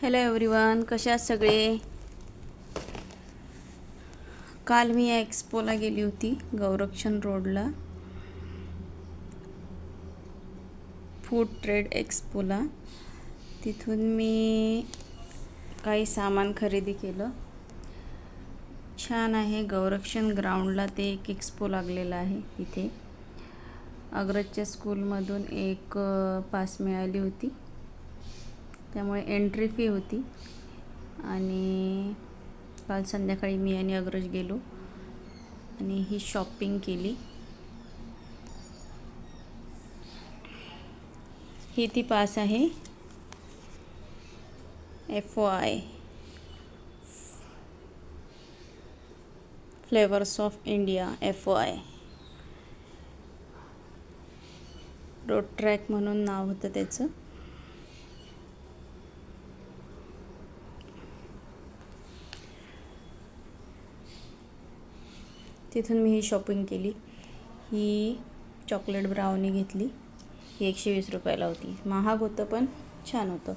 Hello everyone, कशा आहात सगळे. काल मी या एक्सपोला गेली होती, गौरक्षण रोडला फूड ट्रेड एक्सपोला. तिथून मी काही सामान खरेदी केलं. छान आहे. गौरक्षण ग्राउंडला ते एक एक्सपो लागलेला आहे. तिथे अग्रजच्या स्कूलमधून एक पास मिळाली होती, त्यामुळे एंट्री फी होती. आणि काल संध्याकाळी मी आणि अग्रज गेलो आणि ही शॉपिंग केली. ही ती पास आहे, FOI flavours of India. FOI road track म्हणून नाव होतं त्याचं. तिथून मी ही शॉपिंग केली. ही चॉकलेट ब्राउनी घेतली. ही 120 रुपयाला होती. महाग होतं पण छान होतं.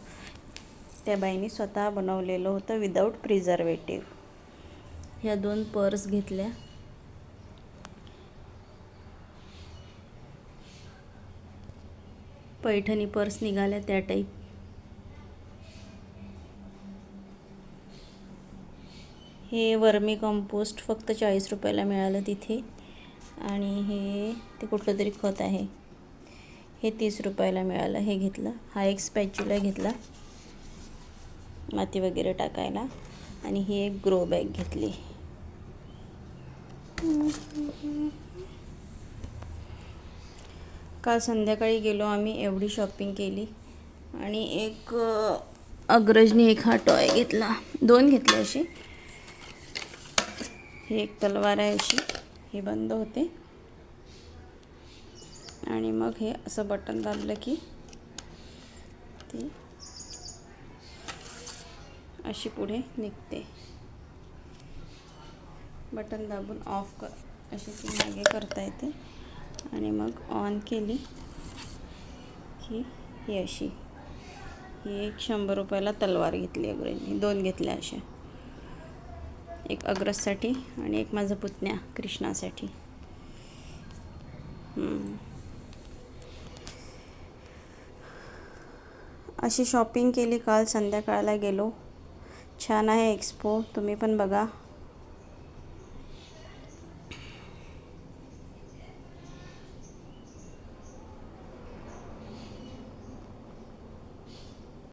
त्या बाईने स्वतः बनवलेलं होतं विदाऊट प्रिझर्वेटिव्ह. ह्या 2 पर्स घेतल्या. पैठणी पर्स निघाल्या त्या टाईप. हे वर्मी कंपोस्ट फक्त 40 रुपयाला मिळालं तिथे. आणि हे ते कुठलं तरी खत आहे, हे 30 रुपयाला मिळालं. हे घेतलं. हा एक स्पॅच्युला घेतला माती वगैरे टाकायला. आणि ही एक ग्रो बॅग घेतली. काल संध्याकाळी गेलो आम्ही, एवढी शॉपिंग केली. आणि एक अग्रजने एक हा टॉय घेतला. 2 घेतले असे. हे एक तलवार आहे अशी, हे बंद होते आणि मग हे असं बटन दाबलं की ती अशी पुढे निघते. बटन दाबून ऑफ अशी ती मागे करता येते. आणि मग ऑन केली की ही अशी. ही एक 100 रुपयाला तलवार घेतली अग्रजने. 2 घेतल्या अशा, एक अग्रजसाठी आणि एक माझा पुतण्या कृष्णासाठी. अशी शॉपिंग केली. काल संध्याकाळला गेलो. छान आहे एक्सपो, तुम्ही पण बघा.